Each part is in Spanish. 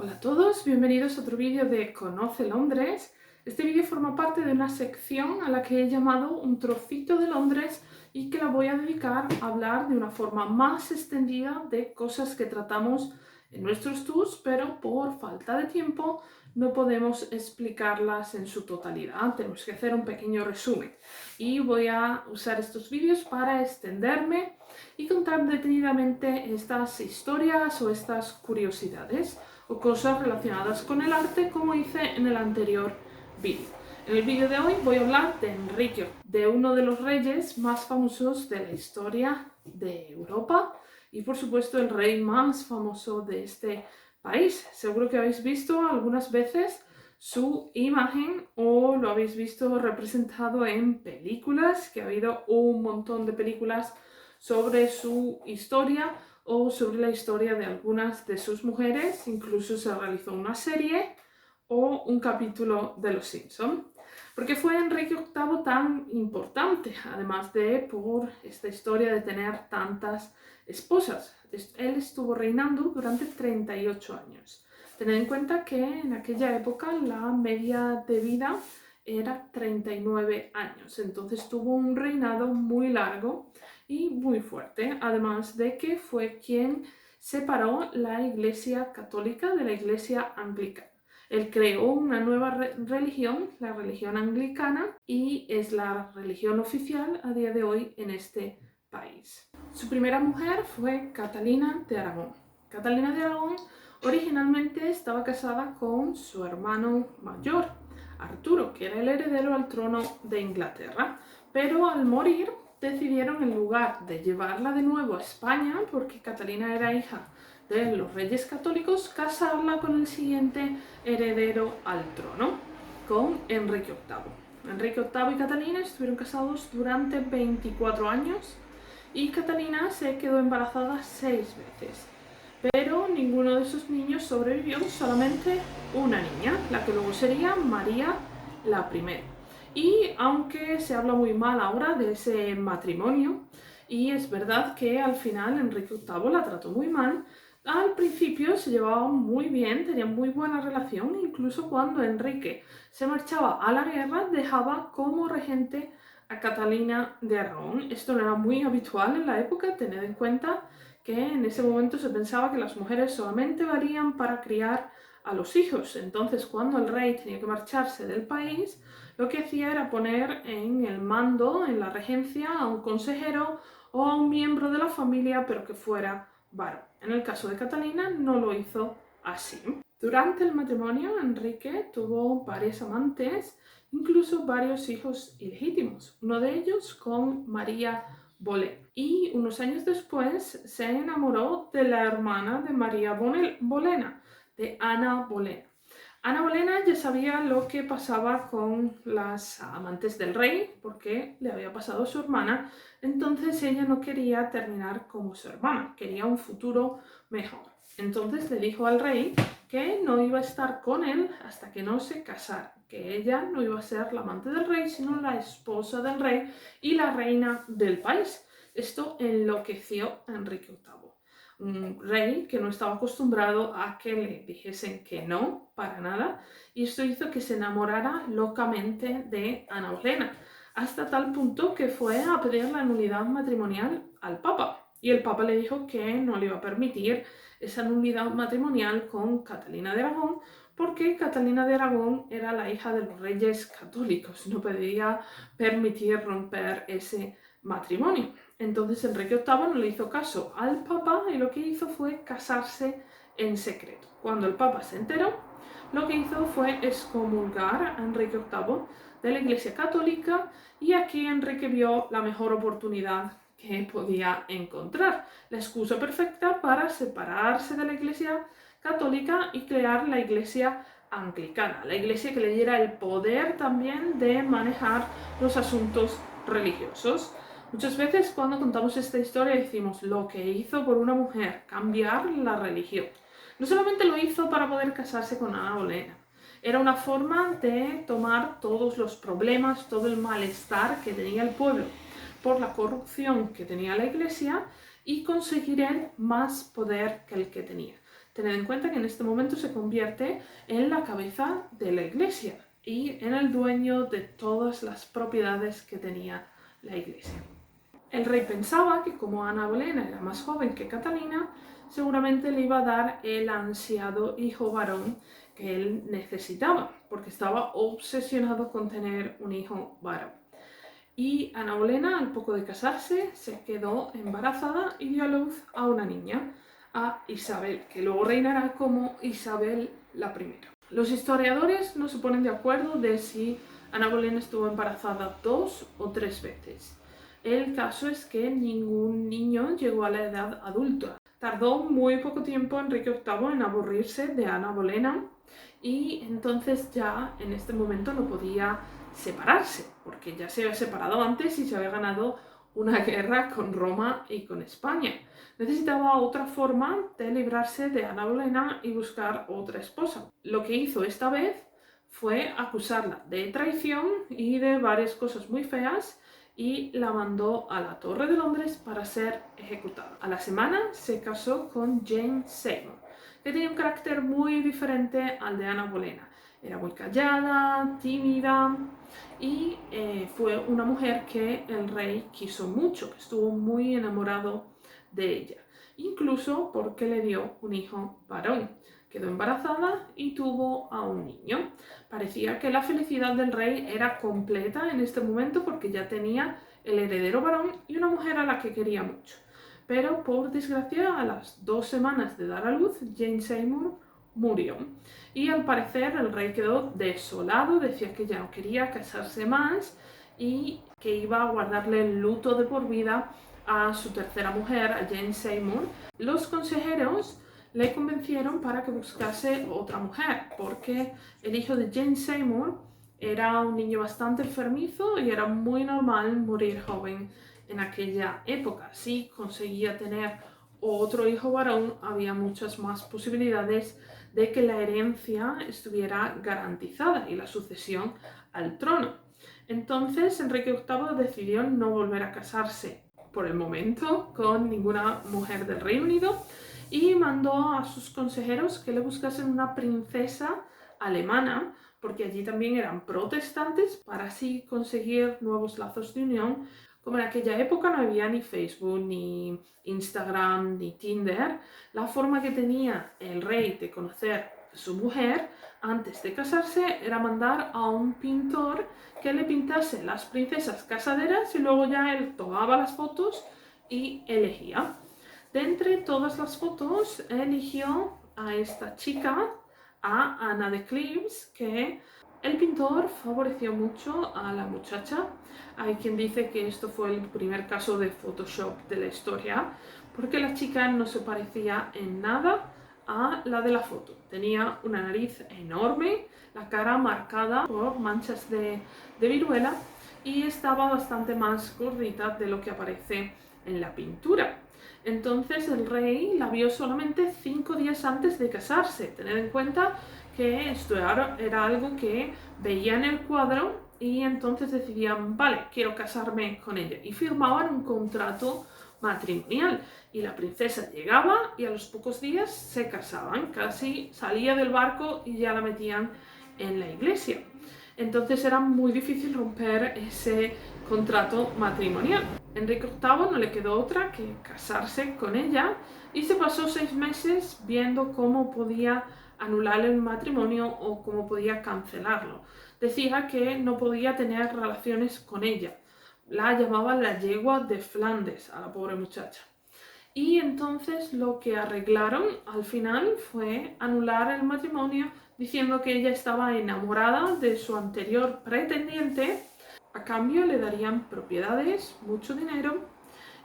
Hola a todos, bienvenidos a otro vídeo de Conoce Londres. Este vídeo forma parte de una sección a la que he llamado Un trocito de Londres y que la voy a dedicar a hablar de una forma más extendida de cosas que tratamos en nuestros tours, pero por falta de tiempo no podemos explicarlas en su totalidad, tenemos que hacer un pequeño resumen. Y voy a usar estos vídeos para extenderme y contar detenidamente estas historias o estas curiosidades o cosas relacionadas con el arte, como hice en el anterior vídeo. En el vídeo de hoy voy a hablar de Enrique, de uno de los reyes más famosos de la historia de Europa y por supuesto el rey más famoso de este país. Seguro que habéis visto algunas veces su imagen o lo habéis visto representado en películas, que ha habido un montón de películas sobre su historia o sobre la historia de algunas de sus mujeres. Incluso se realizó una serie o un capítulo de Los Simpson. ¿Por qué fue Enrique VIII tan importante? Además de por esta historia de tener tantas esposas. Él estuvo reinando durante 38 años. Tened en cuenta que en aquella época la media de vida era 39 años. Entonces tuvo un reinado muy largo y muy fuerte, además de que fue quien separó la Iglesia católica de la Iglesia anglicana. Él creó una nueva religión, la religión anglicana, y es la religión oficial a día de hoy en este país. Su primera mujer fue Catalina de Aragón. Catalina de Aragón originalmente estaba casada con su hermano mayor, Arturo, que era el heredero al trono de Inglaterra, pero al morir decidieron, en lugar de llevarla de nuevo a España, porque Catalina era hija de los reyes católicos, casarla con el siguiente heredero al trono, con Enrique VIII. Enrique VIII y Catalina estuvieron casados durante 24 años y Catalina se quedó embarazada 6 veces. Pero ninguno de sus niños sobrevivió, solamente una niña, la que luego sería María la I. Y aunque se habla muy mal ahora de ese matrimonio, y es verdad que al final Enrique VIII la trató muy mal, al principio se llevaban muy bien, tenían muy buena relación, incluso cuando Enrique se marchaba a la guerra, dejaba como regente a Catalina de Aragón. Esto no era muy habitual en la época, tened en cuenta que en ese momento se pensaba que las mujeres solamente valían para criar a los hijos. Entonces, cuando el rey tenía que marcharse del país, lo que hacía era poner en el mando, en la regencia, a un consejero o a un miembro de la familia, pero que fuera varón. En el caso de Catalina no lo hizo así. Durante el matrimonio, Enrique tuvo varias amantes, incluso varios hijos ilegítimos, uno de ellos con María Bolena. Y unos años después se enamoró de la hermana de María Bolena, de Ana Bolena. Ana Bolena ya sabía lo que pasaba con las amantes del rey, porque le había pasado a su hermana, entonces ella no quería terminar como su hermana, quería un futuro mejor. Entonces le dijo al rey que no iba a estar con él hasta que no se casara, que ella no iba a ser la amante del rey, sino la esposa del rey y la reina del país. Esto enloqueció a Enrique VIII, un rey que no estaba acostumbrado a que le dijesen que no, para nada, y esto hizo que se enamorara locamente de Ana Bolena, hasta tal punto que fue a pedir la nulidad matrimonial al Papa, y el Papa le dijo que no le iba a permitir esa nulidad matrimonial con Catalina de Aragón, porque Catalina de Aragón era la hija de los reyes católicos, no podía permitir romper ese matrimonio. Entonces Enrique VIII no le hizo caso al Papa y lo que hizo fue casarse en secreto. Cuando el Papa se enteró, lo que hizo fue excomulgar a Enrique VIII de la Iglesia Católica, y aquí Enrique vio la mejor oportunidad que podía encontrar, la excusa perfecta para separarse de la Iglesia Católica y crear la Iglesia anglicana, la iglesia que le diera el poder también de manejar los asuntos religiosos. Muchas veces cuando contamos esta historia decimos lo que hizo por una mujer, cambiar la religión. No solamente lo hizo para poder casarse con Ana Bolena, era una forma de tomar todos los problemas, todo el malestar que tenía el pueblo por la corrupción que tenía la iglesia y conseguir él más poder que el que tenía. Tened en cuenta que en este momento se convierte en la cabeza de la iglesia y en el dueño de todas las propiedades que tenía la iglesia. El rey pensaba que como Ana Bolena era más joven que Catalina, seguramente le iba a dar el ansiado hijo varón que él necesitaba, porque estaba obsesionado con tener un hijo varón. Y Ana Bolena, al poco de casarse, se quedó embarazada y dio a luz a una niña, a Isabel, que luego reinará como Isabel la I. Los historiadores no se ponen de acuerdo de si Ana Bolena estuvo embarazada 2 o 3 veces. El caso es que ningún niño llegó a la edad adulta. Tardó muy poco tiempo Enrique VIII en aburrirse de Ana Bolena y entonces ya en este momento no podía separarse, porque ya se había separado antes y se había ganado una guerra con Roma y con España. Necesitaba otra forma de librarse de Ana Bolena y buscar otra esposa. Lo que hizo esta vez fue acusarla de traición y de varias cosas muy feas y la mandó a la Torre de Londres para ser ejecutada. A la semana se casó con Jane Seymour, que tenía un carácter muy diferente al de Ana Bolena. Era muy callada, tímida y fue una mujer que el rey quiso mucho, estuvo muy enamorado de ella, incluso porque le dio un hijo varón. Quedó embarazada y tuvo a un niño. Parecía que la felicidad del rey era completa en este momento porque ya tenía el heredero varón y una mujer a la que quería mucho. Pero por desgracia, a las 2 semanas de dar a luz, Jane Seymour murió. Y al parecer el rey quedó desolado, decía que ya no quería casarse más y que iba a guardarle el luto de por vida a su tercera mujer, a Jane Seymour. Los consejeros le convencieron para que buscase otra mujer, porque el hijo de Jane Seymour era un niño bastante enfermizo y era muy normal morir joven en aquella época. Si conseguía tener otro hijo varón, había muchas más posibilidades de que la herencia estuviera garantizada y la sucesión al trono. Entonces Enrique VIII decidió no volver a casarse por el momento con ninguna mujer del Reino Unido y mandó a sus consejeros que le buscasen una princesa alemana, porque allí también eran protestantes, para así conseguir nuevos lazos de unión. Como en aquella época no había ni Facebook, ni Instagram, ni Tinder, la forma que tenía el rey de conocer a su mujer antes de casarse era mandar a un pintor que le pintase las princesas casaderas y luego ya él tomaba las fotos y elegía. De entre todas las fotos eligió a esta chica, a Ana de Cleves, que el pintor favoreció mucho a la muchacha. Hay quien dice que esto fue el primer caso de Photoshop de la historia, porque la chica no se parecía en nada a la de la foto. Tenía una nariz enorme, la cara marcada por manchas de viruela y estaba bastante más gordita de lo que aparece en la pintura. Entonces el rey la vio solamente 5 días antes de casarse. Tened en cuenta que esto era algo que veía en el cuadro y entonces decidían, vale, quiero casarme con ella. Y firmaban un contrato matrimonial. Y la princesa llegaba y a los pocos días se casaban. Casi salía del barco y ya la metían en la iglesia. Entonces era muy difícil romper ese contrato matrimonial. Enrique VIII no le quedó otra que casarse con ella y se pasó 6 meses viendo cómo podía anular el matrimonio o cómo podía cancelarlo. Decía que no podía tener relaciones con ella. La llamaban la yegua de Flandes a la pobre muchacha. Y entonces lo que arreglaron al final fue anular el matrimonio diciendo que ella estaba enamorada de su anterior pretendiente. A cambio le darían propiedades, mucho dinero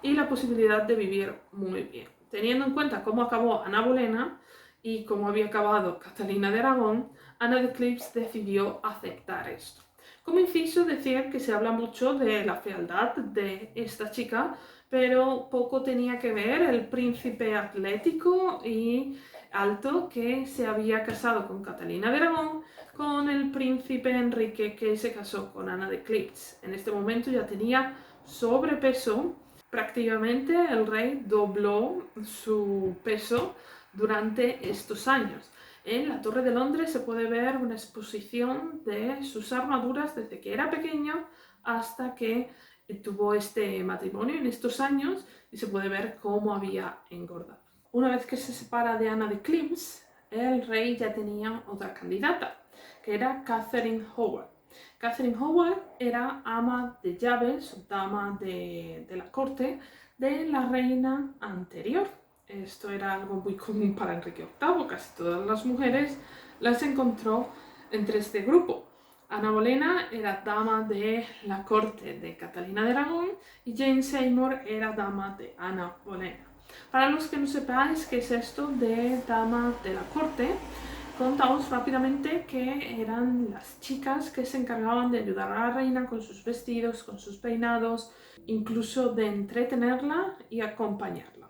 y la posibilidad de vivir muy bien. Teniendo en cuenta cómo acabó Ana Bolena y cómo había acabado Catalina de Aragón, Ana de Cleves decidió aceptar esto. Como inciso, decir que se habla mucho de la fealdad de esta chica, pero poco tenía que ver el príncipe atlético y alto que se había casado con Catalina de Aragón con el príncipe Enrique que se casó con Ana de Cleves. En este momento ya tenía sobrepeso, prácticamente el rey dobló su peso durante estos años. En la Torre de Londres se puede ver una exposición de sus armaduras desde que era pequeño hasta que tuvo este matrimonio en estos años, y se puede ver cómo había engordado. Una vez que se separa de Ana de Cleves, el rey ya tenía otra candidata, que era Catherine Howard. Catherine Howard era ama de llaves, dama de la corte de la reina anterior. Esto era algo muy común para Enrique VIII, casi todas las mujeres las encontró entre este grupo. Ana Bolena era dama de la corte de Catalina de Aragón y Jane Seymour era dama de Ana Bolena. Para los que no sepáis qué es esto de dama de la corte, contaos rápidamente que eran las chicas que se encargaban de ayudar a la reina con sus vestidos, con sus peinados, incluso de entretenerla y acompañarla.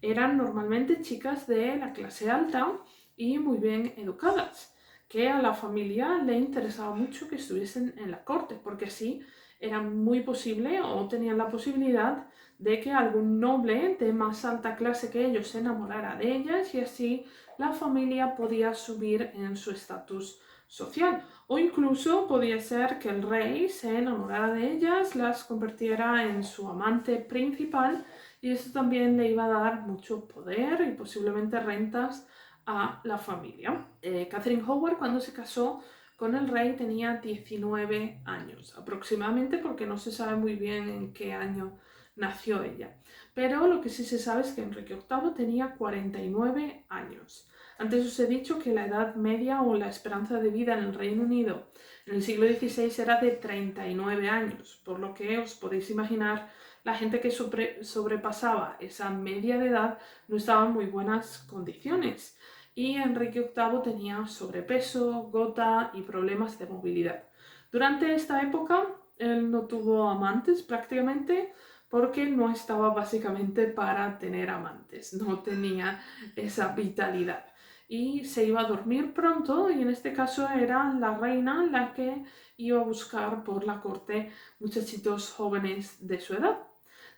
Eran normalmente chicas de la clase alta y muy bien educadas, que a la familia le interesaba mucho que estuviesen en la corte, porque así era muy posible o tenían la posibilidad de que algún noble de más alta clase que ellos se enamorara de ellas, y así la familia podía subir en su estatus social. O incluso podía ser que el rey se enamorara de ellas, las convirtiera en su amante principal, y eso también le iba a dar mucho poder y posiblemente rentas a la familia. Catherine Howard, cuando se casó con el rey, tenía 19 años aproximadamente, porque no se sabe muy bien en qué año nació ella. Pero lo que sí se sabe es que Enrique VIII tenía 49 años. Antes os he dicho que la edad media o la esperanza de vida en el Reino Unido en el siglo XVI era de 39 años, por lo que os podéis imaginar la gente que sobrepasaba esa media de edad no estaba en muy buenas condiciones. Y Enrique VIII tenía sobrepeso, gota y problemas de movilidad. Durante esta época él no tuvo amantes prácticamente, porque no estaba básicamente para tener amantes, no tenía esa vitalidad. Y se iba a dormir pronto, y en este caso era la reina la que iba a buscar por la corte muchachitos jóvenes de su edad.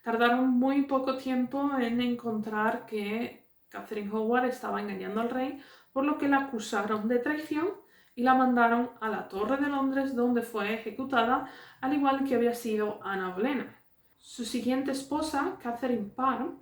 Tardaron muy poco tiempo en encontrar que Catherine Howard estaba engañando al rey, por lo que la acusaron de traición y la mandaron a la Torre de Londres, donde fue ejecutada, al igual que había sido Ana Bolena. Su siguiente esposa, Catherine Parr,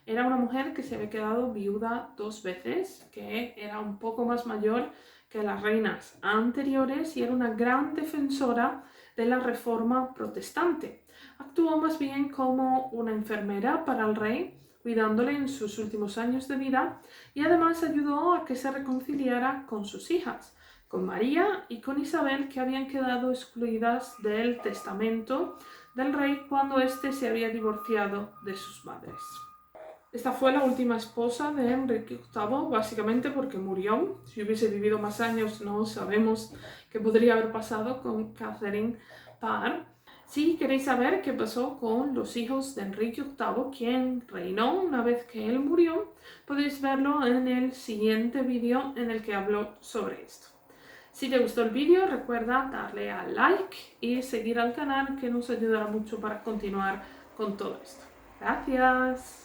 era una mujer que se había quedado viuda 2 veces, que era un poco más mayor que las reinas anteriores y era una gran defensora de la reforma protestante. Actuó más bien como una enfermera para el rey, cuidándole en sus últimos años de vida, y además ayudó a que se reconciliara con sus hijas, con María y con Isabel, que habían quedado excluidas del testamento del rey cuando éste se había divorciado de sus madres. Esta fue la última esposa de Enrique VIII, básicamente porque murió. Si hubiese vivido más años, no sabemos qué podría haber pasado con Catherine Parr. Si queréis saber qué pasó con los hijos de Enrique VIII, quien reinó una vez que él murió, podéis verlo en el siguiente vídeo en el que hablo sobre esto. Si te gustó el vídeo, recuerda darle a like y seguir al canal, que nos ayudará mucho para continuar con todo esto. Gracias.